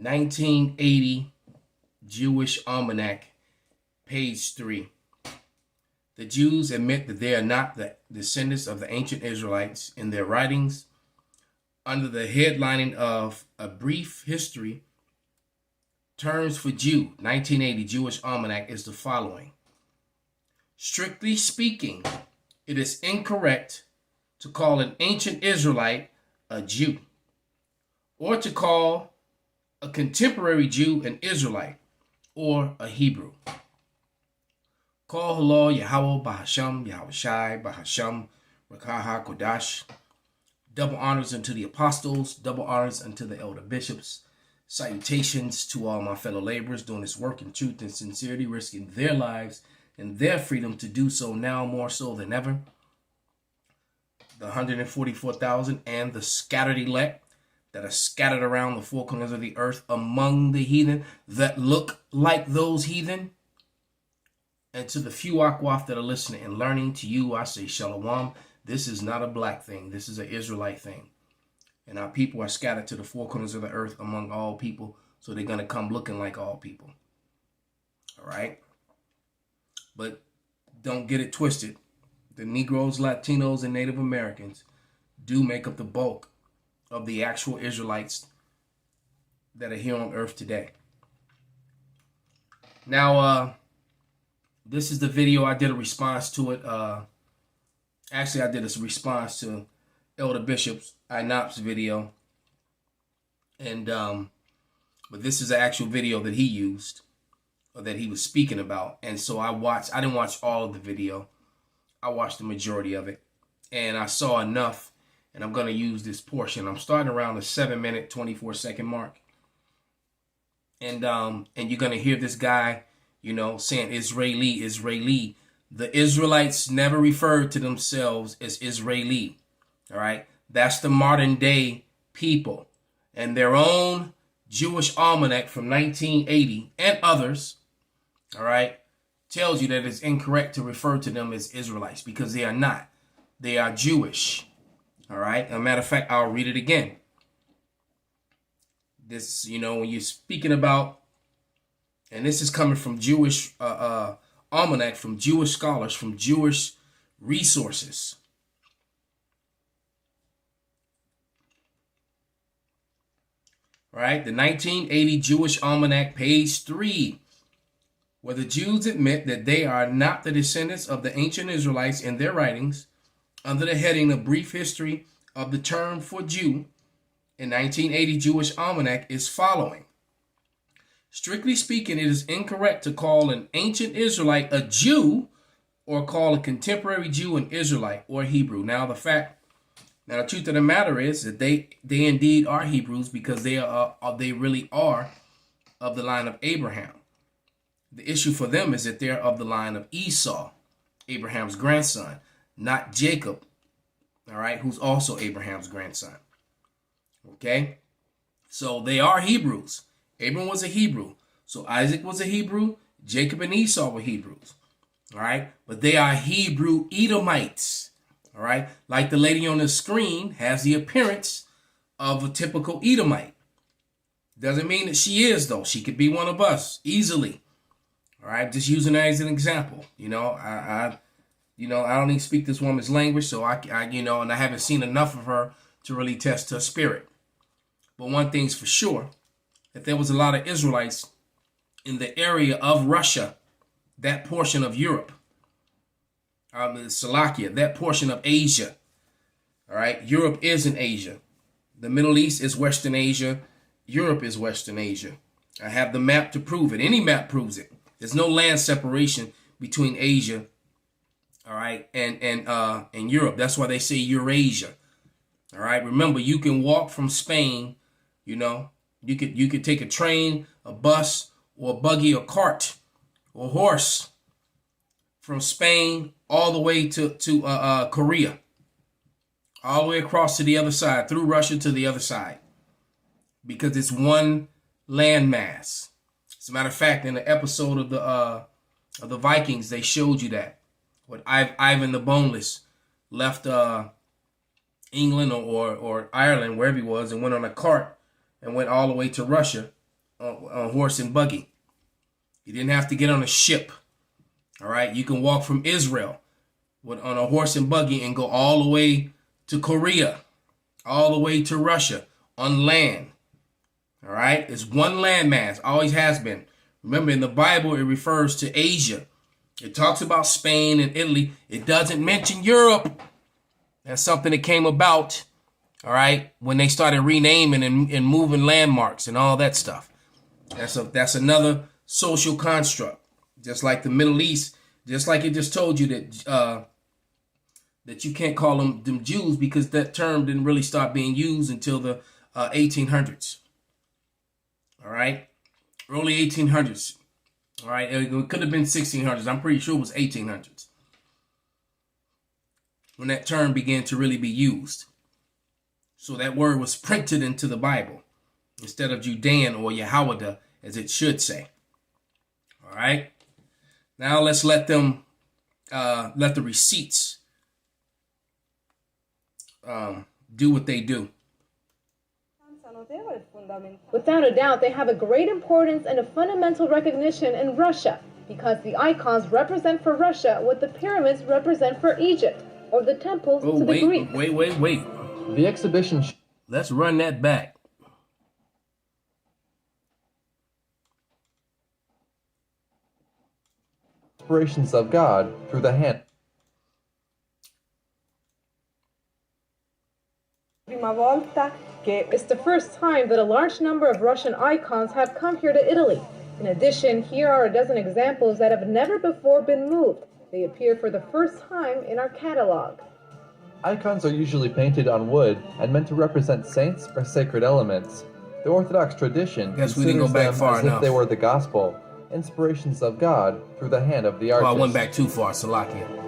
1980 Jewish Almanac, page 3. The Jews admit that they are not the descendants of the ancient Israelites in their writings. Under the headlining of A Brief History, terms for Jew, 1980 Jewish Almanac is the following. Strictly speaking, it is incorrect to call an ancient Israelite a Jew, or to call a contemporary Jew an Israelite or a Hebrew. Call Halal, Yahawah, Bahasham, Yahawashi, Bahasham, Rawchaa, Qadash. Double honors unto the apostles, double honors unto the elder bishops. Salutations to all my fellow laborers doing this work in truth and sincerity, risking their lives and their freedom to do so now more so than ever. The 144,000 and the scattered elect that are scattered around the four corners of the earth among the heathen that look like those heathen. And to the few Akwaf that are listening and learning, to you I say Shalom. This is not a black thing. This is an Israelite thing. And our people are scattered to the four corners of the earth among all people. So they're going to come looking like all people. All right. But don't get it twisted. The Negroes, Latinos, and Native Americans do make up the bulk of the actual Israelites that are here on earth today. Now, this is the video. I did a response to it. Actually, I did a response to Elder Bishop's INOP's video. And, but this is the actual video that he used, or that he was speaking about. And so I didn't watch all of the video. I watched the majority of it. And I saw enough, and I'm going to use this portion. I'm starting around the 7-minute, 24-second mark. And you're going to hear this guy, you know, saying Israeli, Israeli. The Israelites never referred to themselves as Israeli. All right. That's the modern day people. And their own Jewish almanac from 1980 and others, all right, tells you that it's incorrect to refer to them as Israelites because they are not. They are Jewish. All right. As a matter of fact, I'll read it again. This, you know, when you're speaking about, and this is coming from Jewish almanac, from Jewish scholars, from Jewish resources. All right, the 1980 Jewish Almanac, page 3, where the Jews admit that they are not the descendants of the ancient Israelites in their writings, under the heading of Brief History of the term for Jew, in 1980 Jewish Almanac is following. Strictly speaking, it is incorrect to call an ancient Israelite a Jew or call a contemporary Jew an Israelite or Hebrew. Now, the truth of the matter is that they indeed are Hebrews because they really are of the line of Abraham. The issue for them is that they're of the line of Esau, Abraham's grandson, not Jacob, all right, who's also Abraham's grandson. Okay, so they are Hebrews. Abraham was a Hebrew. So Isaac was a Hebrew. Jacob and Esau were Hebrews. All right, but they are Hebrew Edomites. All right, like the lady on the screen has the appearance of a typical Edomite. Doesn't mean that she is, though. She could be one of us easily. All right, just using her as an example. You know, I don't even speak this woman's language, so and I haven't seen enough of her to really test her spirit. But one thing's for sure, that there was a lot of Israelites in the area of Russia, that portion of Europe, Slovakia, that portion of Asia. All right, Europe is in Asia. The Middle East is Western Asia. Europe is Western Asia. I have the map to prove it. Any map proves it. There's no land separation between Asia, all right, and Europe. That's why they say Eurasia. All right, remember, you can walk from Spain, you know. You could take a train, a bus, or a buggy, or cart, or horse from Spain all the way to Korea, all the way across to the other side, through Russia to the other side, because it's one landmass. As a matter of fact, in the episode of the Vikings, they showed you that when Ivan the Boneless left England or Ireland, wherever he was, and went on a cart and went all the way to Russia, on horse and buggy. You didn't have to get on a ship. All right. You can walk from Israel on a horse and buggy and go all the way to Korea, all the way to Russia on land. All right. It's one landmass. Always has been. Remember, in the Bible, it refers to Asia. It talks about Spain and Italy. It doesn't mention Europe. That's something that came about, all right, when they started renaming and moving landmarks and all that stuff. That's another social construct. Just like the Middle East, just like it just told you that that you can't call them Jews, because that term didn't really start being used until the 1800s. All right, early 1800s. All right, it could have been 1600s. I'm pretty sure it was 1800s when that term began to really be used. So that word was printed into the Bible instead of Judean or Yahawadah, as it should say. All right. Now let's let the receipts do what they do. Without a doubt, they have a great importance and a fundamental recognition in Russia, because the icons represent for Russia what the pyramids represent for Egypt, or the temples to the Greeks. Wait. The exhibition... Let's run that back. Inspirations of God through the hand. It's the first time that a large number of Russian icons have come here to Italy. In addition, here are a dozen examples that have never before been moved. They appear for the first time in our catalog. Icons are usually painted on wood and meant to represent saints or sacred elements. The Orthodox tradition considers them as if they were the gospel, inspirations of God through the hand of the artist. Oh, I went back too far, Salakia.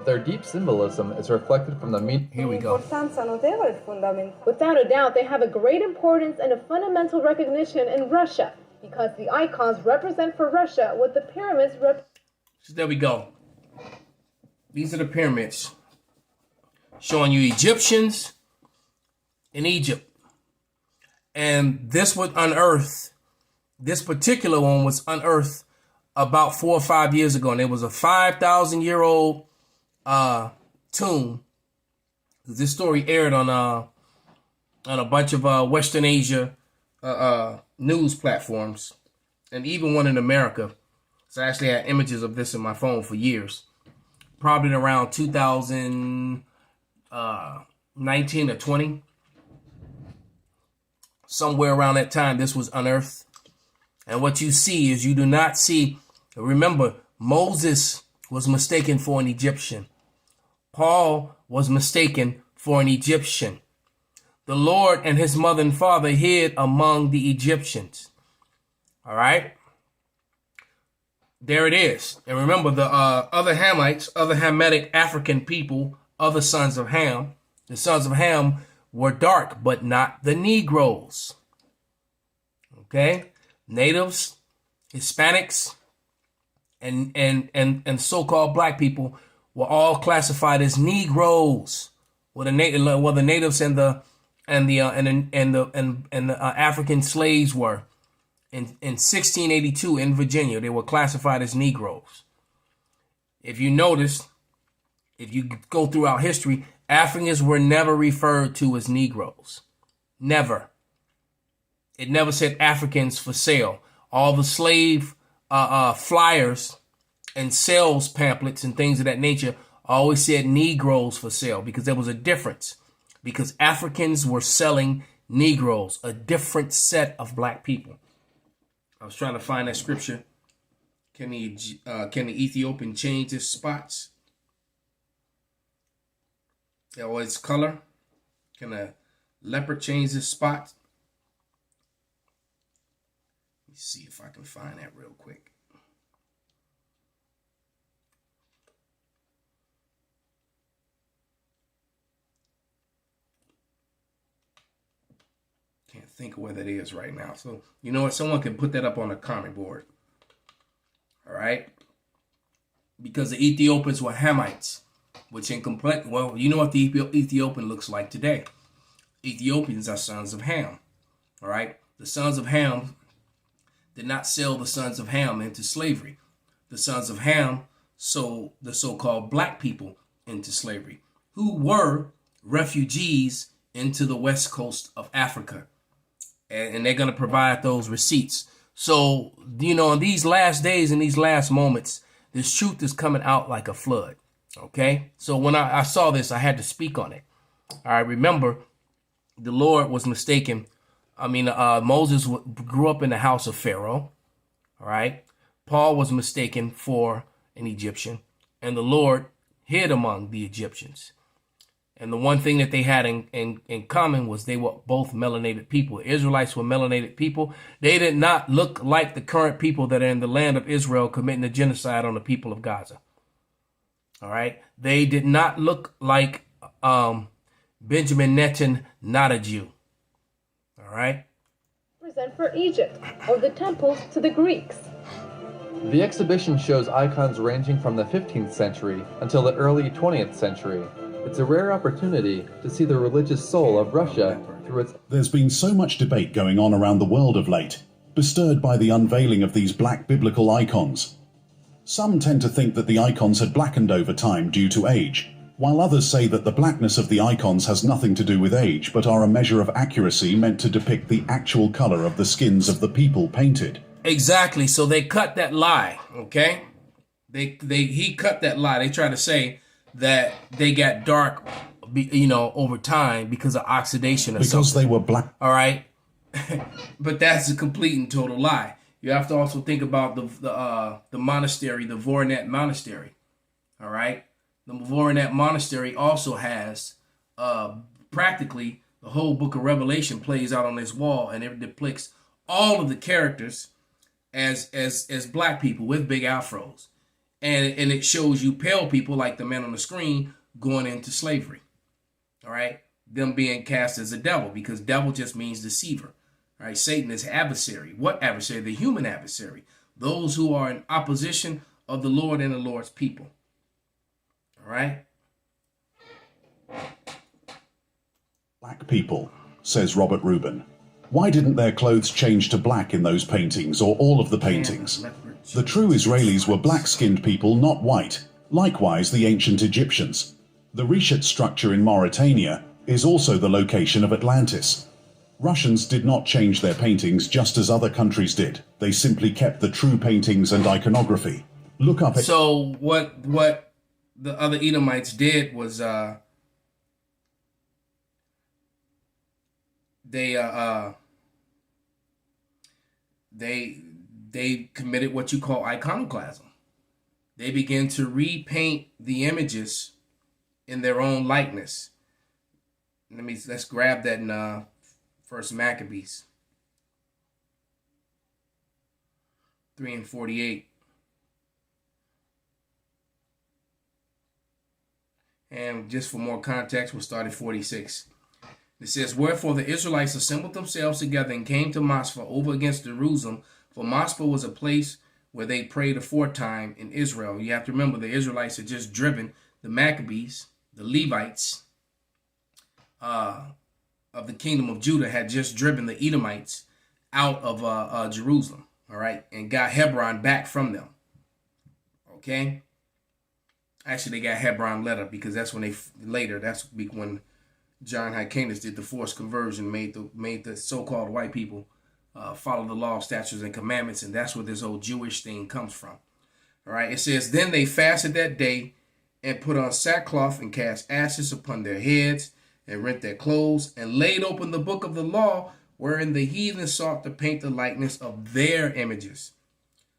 Their deep symbolism is reflected from the meaning. Here we go. Without a doubt, they have a great importance and a fundamental recognition in Russia, because the icons represent for Russia what the pyramids represent. So there we go. These are the pyramids showing you Egyptians in Egypt. And this was unearthed. This particular one was unearthed about 4 or 5 years ago. And it was a 5,000-year-old tomb. This story aired on a bunch of Western Asia news platforms, and even one in America. So I actually had images of this in my phone for years. Probably around 2019 or 20. Somewhere around that time, this was unearthed. And what you see is, you do not see, remember, Moses was mistaken for an Egyptian. Paul was mistaken for an Egyptian. The Lord and his mother and father hid among the Egyptians. All right. There it is. And remember, the other Hamites, other Hamitic African people, other sons of Ham, the sons of Ham were dark, but not the Negroes. Okay. Natives, Hispanics, and so-called black people were all classified as Negroes. Well, the natives and the African slaves were. In 1682 in Virginia, they were classified as Negroes. If you notice, if you go throughout history, Africans were never referred to as Negroes. Never. It never said Africans for sale. All the slave flyers and sales pamphlets and things of that nature always said Negroes for sale, because there was a difference. Because Africans were selling Negroes, a different set of black people. I was trying to find that scripture. Can the Ethiopian change his spots or its color? Can a leopard change his spots? Let me see if I can find that real quick. Can't think of where that is right now. So, you know what? Someone can put that up on a comment board. All right? Because the Ethiopians were Hamites, which in complete, well, you know what the Ethiopian looks like today. Ethiopians are sons of Ham. All right? The sons of Ham did not sell the sons of Ham into slavery. The sons of Ham sold the so-called black people into slavery, who were refugees into the west coast of Africa. And they're going to provide those receipts. So, you know, in these last days, in these last moments, this truth is coming out like a flood. Okay? So when I saw this, I had to speak on it. All right, remember, the Lord was mistaken. Moses grew up in the house of Pharaoh. All right? Paul was mistaken for an Egyptian, and the Lord hid among the Egyptians. And the one thing that they had in common was they were both melanated people. Israelites were melanated people. They did not look like the current people that are in the land of Israel committing a genocide on the people of Gaza. All right? They did not look like Benjamin Netanyahu, not a Jew. All right? Represent for Egypt, or the temples to the Greeks. The exhibition shows icons ranging from the 15th century until the early 20th century. It's a rare opportunity to see the religious soul of Russia through its... There's been so much debate going on around the world of late, bestirred by the unveiling of these black biblical icons. Some tend to think that the icons had blackened over time due to age, while others say that the blackness of the icons has nothing to do with age, but are a measure of accuracy meant to depict the actual color of the skins of the people painted. Exactly. So they cut that lie, okay? He cut that lie. They try to say that they got dark, over time because of oxidation or something. Because they were black. All right? But that's a complete and total lie. You have to also think about the monastery, the Voronet Monastery. All right? The Voronet Monastery also has practically the whole book of Revelation plays out on this wall, and it depicts all of the characters as black people with big afros. And it shows you pale people like the man on the screen going into slavery. All right? Them being cast as a devil, because devil just means deceiver. All right? Satan is adversary. What adversary? The human adversary. Those who are in opposition of the Lord and the Lord's people. All right? Black people, says Robert Rubin. Why didn't their clothes change to black in those paintings, or all of the paintings? The true Israelis were black-skinned people, not white. Likewise, the ancient Egyptians. The Reshet structure in Mauritania is also the location of Atlantis. Russians did not change their paintings just as other countries did. They simply kept the true paintings and iconography. Look up... So what the other Edomites did was they committed what you call iconoclasm. They began to repaint the images in their own likeness. Let's grab that in First Maccabees 3:48. And just for more context, we'll start at 46. It says, "Wherefore the Israelites assembled themselves together and came to Mizpah over against Jerusalem, for Mizpah was a place where they prayed aforetime in Israel." You have to remember, the Israelites had just driven the Maccabees, the Levites of the kingdom of Judah, had just driven the Edomites out of Jerusalem, all right, and got Hebron back from them. Okay? Actually, they got Hebron later, because that's when that's when John Hyrcanus did the forced conversion, made the so-called white people follow the law, statutes, and commandments, and that's where this whole Jewish thing comes from. All right, it says, "Then they fasted that day and put on sackcloth and cast ashes upon their heads and rent their clothes and laid open the book of the law, wherein the heathen sought to paint the likeness of their images."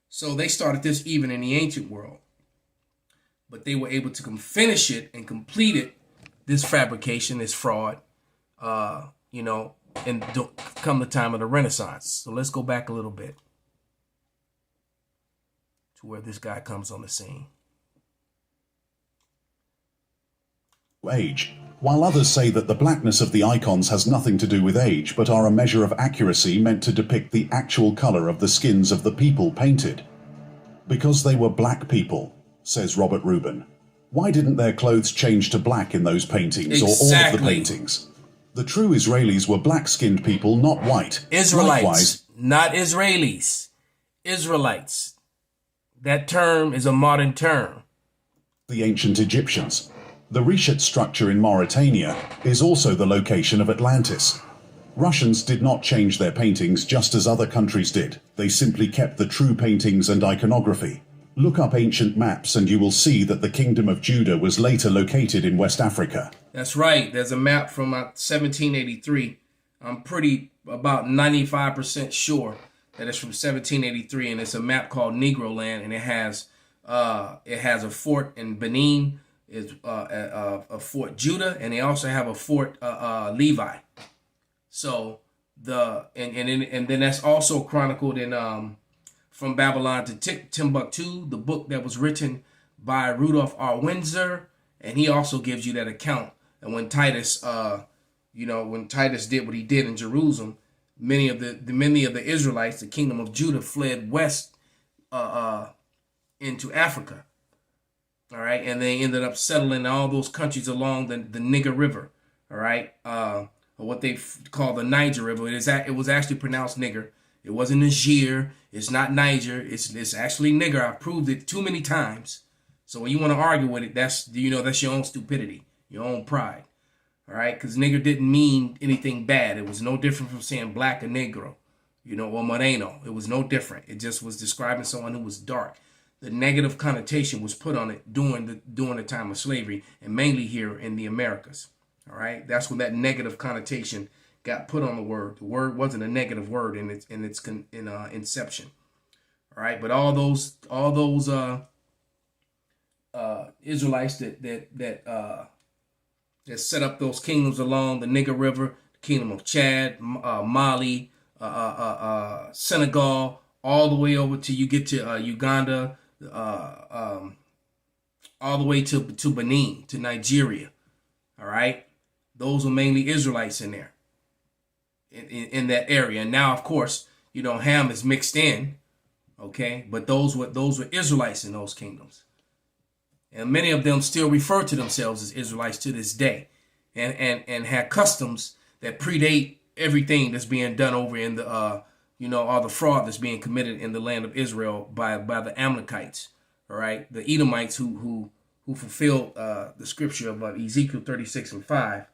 So they started this even in the ancient world, but they were able to finish it and complete it, this fabrication, this fraud, and come the time of the Renaissance. So let's go back a little bit to where this guy comes on the scene. Age. While others say that the blackness of the icons has nothing to do with age, but are a measure of accuracy meant to depict the actual color of the skins of the people painted. Because they were black people, says Robert Rubin. Why didn't their clothes change to black in those paintings, or all of the paintings? The true Israelis were black-skinned people, not white. Israelites, not Israelis. Israelites. That term is a modern term. The ancient Egyptians. The Reshet structure in Mauritania is also the location of Atlantis. Russians did not change their paintings just as other countries did. They simply kept the true paintings and iconography. Look up ancient maps and you will see that the Kingdom of Judah was later located in West Africa. That's right. There's a map from 1783. I'm about 95% sure that it's from 1783, and it's a map called Negro Land, and it has a fort in Benin, is a Fort Judah, and they also have a Fort Levi. So and then that's also chronicled in From Babylon to Timbuktu, the book that was written by Rudolph R. Windsor, and he also gives you that account. And when Titus, when Titus did what he did in Jerusalem, many of the Israelites, the kingdom of Judah, fled west into Africa. All right, and they ended up settling in all those countries along the Niger River. All right, or what they call the Niger River. It was actually pronounced Niger. It wasn't Niger. It's not Niger. It's actually Niger. I've proved it too many times. So when you want to argue with it, that's your own stupidity, your own pride. All right, because nigger didn't mean anything bad. It was no different from saying black or negro, or moreno. It was no different. It just was describing someone who was dark. The negative connotation was put on it during the time of slavery, and mainly here in the Americas. All right, that's when that negative connotation got put on the word. The word wasn't a negative word in its inception. All right, but all those Israelites that set up those kingdoms along the Niger River, the kingdom of Chad, Mali, Senegal, all the way over to you get to Uganda, all the way to Benin, to Nigeria. All right, those were mainly Israelites in there, in that area. And now, of course, Ham is mixed in. Okay, but those were Israelites in those kingdoms. And many of them still refer to themselves as Israelites to this day, and had customs that predate everything that's being done over in the all the fraud that's being committed in the land of Israel by the Amalekites. All right, the Edomites who fulfilled the scripture of Ezekiel 36:5.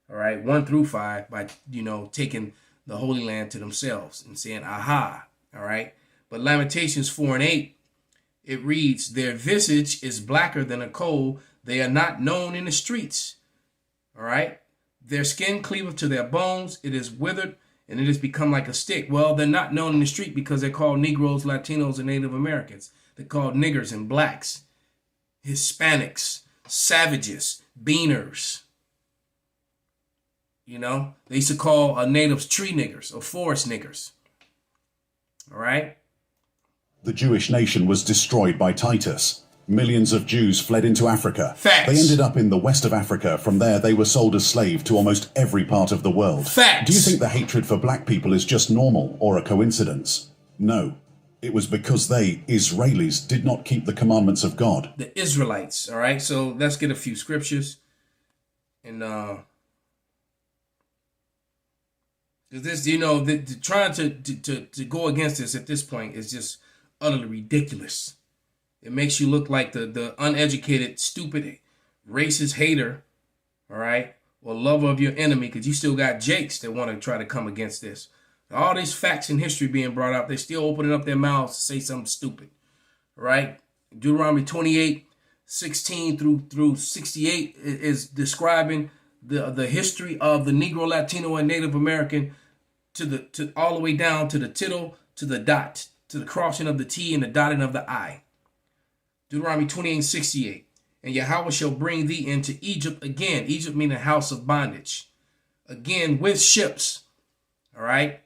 All right, 1-5 by taking the Holy Land to themselves and saying aha. All right, but Lamentations 4:8. It reads, their visage is blacker than a coal. They are not known in the streets. All right. Their skin cleaveth to their bones. It is withered and it has become like a stick. Well, they're not known in the street because they're called Negroes, Latinos, and Native Americans. They're called niggers and blacks, Hispanics, savages, beaners. They used to call natives tree niggers or forest niggers. All right. The Jewish nation was destroyed by Titus. Millions of Jews fled into Africa. Facts. They ended up in the west of Africa. From there, they were sold as slaves to almost every part of the world. Facts. Do you think the hatred for black people is just normal or a coincidence? No. It was because they, Israelis, did not keep the commandments of God. The Israelites, all right? So let's get a few scriptures. And this, trying to go against this at this point is just utterly ridiculous. It makes you look like the uneducated, stupid, racist hater, all right, or lover of your enemy, because you still got jakes that want to try to come against this. All these facts in history being brought up, they're still opening up their mouths to say something stupid, all right? Deuteronomy 28:16 through 68 is describing the history of the Negro, Latino, and Native American to all the way down to the tittle, to the dot, to the crossing of the T and the dotting of the I. Deuteronomy 28:68. And Yahawah shall bring thee into Egypt again. Egypt meaning house of bondage. Again with ships. All right.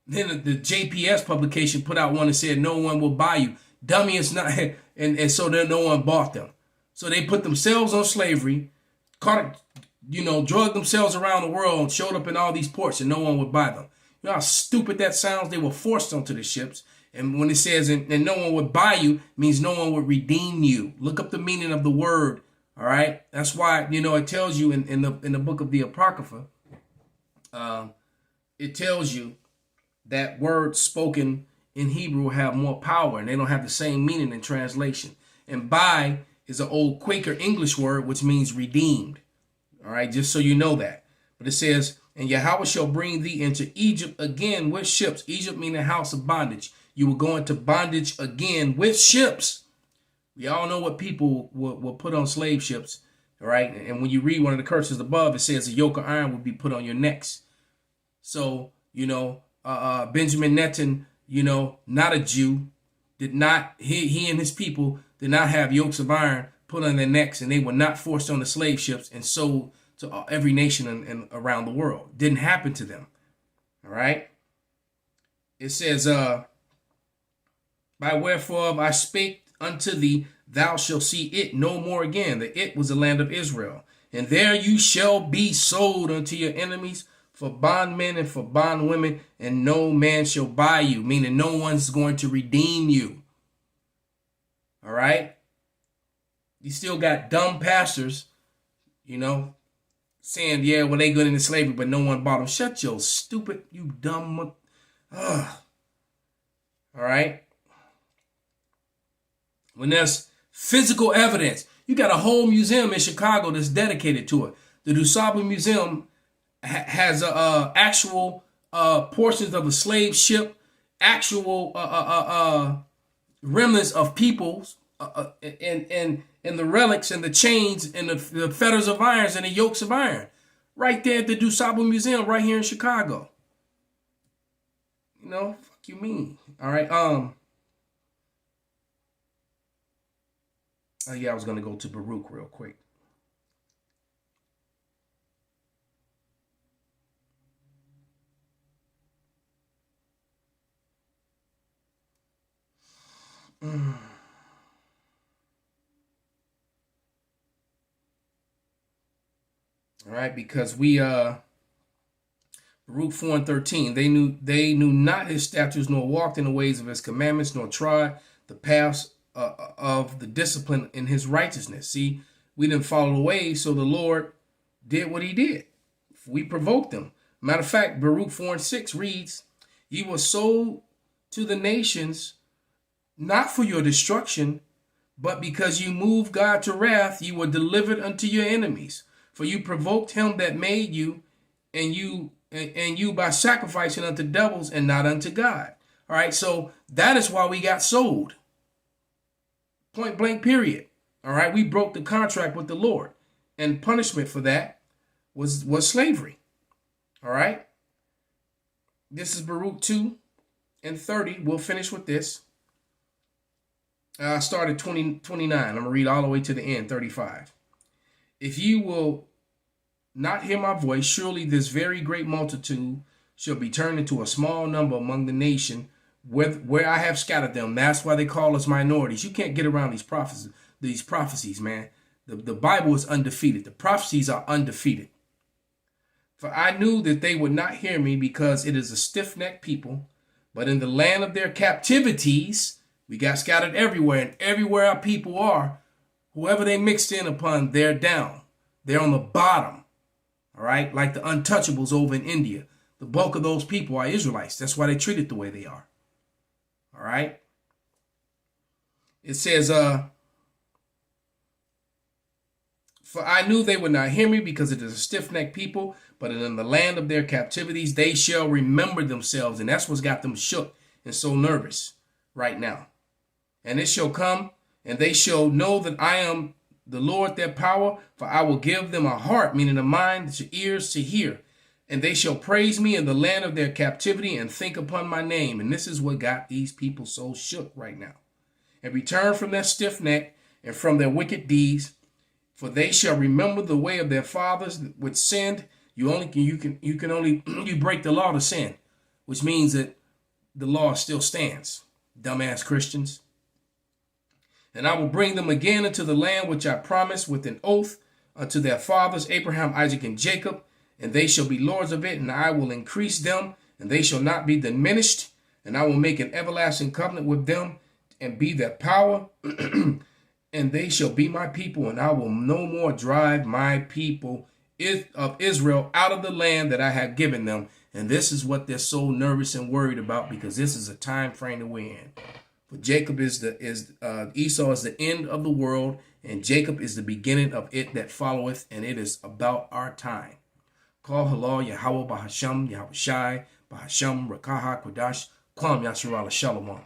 Then the JPS publication put out one that said no one will buy you. Dummy, it's not. And so then no one bought them. So they put themselves on slavery, drugged themselves around the world and showed up in all these ports and no one would buy them. You know how stupid that sounds? They were forced onto the ships. And when it says, and no one would buy you, means no one would redeem you. Look up the meaning of the word. All right. That's why, it tells you in the book of the Apocrypha, it tells you that word spoken in Hebrew have more power, and they don't have the same meaning in translation. And buy is an old Quaker English word, which means redeemed. All right, just so you know that. But it says, and Yahawah shall bring thee into Egypt again with ships. Egypt meaning house of bondage. You will go into bondage again with ships. We all know what people will put on slave ships. All right, and when you read one of the curses above, it says a yoke of iron will be put on your necks. So, Benjamin Netan, not a Jew, did not, he and his people did not have yokes of iron put on their necks, and they were not forced on the slave ships and sold to every nation and around the world. Didn't happen to them. All right. It says, by wherefore I spake unto thee, thou shalt see it no more again. The it was the land of Israel. And there you shall be sold unto your enemies for bondmen and for bondwomen, and no man shall buy you, meaning no one's going to redeem you. All right. You still got dumb pastors, saying, yeah, well, they good into slavery, but no one bought them. Shut your stupid, you dumb. All right. When there's physical evidence, you got a whole museum in Chicago that's dedicated to it. The DuSable Museum has actual portions of a slave ship, actual remnants of peoples, and the relics and the chains and the fetters of irons and the yokes of iron, right there at the DuSable Museum, right here in Chicago. Fuck you mean? All right. I was gonna go to Baruch real quick. All right, because we Baruch 4:13, they knew not his statutes, nor walked in the ways of his commandments, nor trod the paths of the discipline in his righteousness. See, we didn't follow the way, so the Lord did what he did. We provoked him. Matter of fact, Baruch 4:6 reads, ye were sold to the nations, not for your destruction, but because you moved God to wrath, you were delivered unto your enemies. For you provoked him that made you, and you by sacrificing unto devils and not unto God. All right, so that is why we got sold. Point blank, period. All right, we broke the contract with the Lord, and punishment for that was slavery. All right, this is Baruch 2:30. We'll finish with this. I started 29. I'm going to read all the way to the end, 35. If you will not hear my voice, surely this very great multitude shall be turned into a small number among the nation where I have scattered them. That's why they call us minorities. You can't get around these prophecies, man. The Bible is undefeated. The prophecies are undefeated. For I knew that they would not hear me, because it is a stiff-necked people. But in the land of their captivities, we got scattered everywhere, and everywhere our people are, whoever they mixed in upon, they're down. They're on the bottom. All right, like the untouchables over in India. The bulk of those people are Israelites. That's why they treated the way they are. All right. It says, for I knew they would not hear me, because it is a stiff-necked people, but in the land of their captivities, they shall remember themselves. And that's what's got them shook and so nervous right now. And it shall come, and they shall know that I am the Lord their power, for I will give them a heart, meaning a mind, to ears to hear. And they shall praise me in the land of their captivity and think upon my name. And this is what got these people so shook right now. And return from their stiff neck and from their wicked deeds, for they shall remember the way of their fathers which sinned. You break the law to sin, which means that the law still stands. Dumbass Christians. And I will bring them again into the land which I promised with an oath unto their fathers, Abraham, Isaac, and Jacob, and they shall be lords of it, and I will increase them, and they shall not be diminished, and I will make an everlasting covenant with them, and be their power, and they shall be my people, and I will no more drive my people of Israel out of the land that I have given them, And this is what they're so nervous and worried about, because this is a time frame that we're in. For Jacob Esau is the end of the world, and Jacob is the beginning of it that followeth, and it is about our time. Call Halal, Yahawah, Bahasham, Yahawashi, Bahasham, Rawchaa, Qadash, Kwam Yasharala Shalom.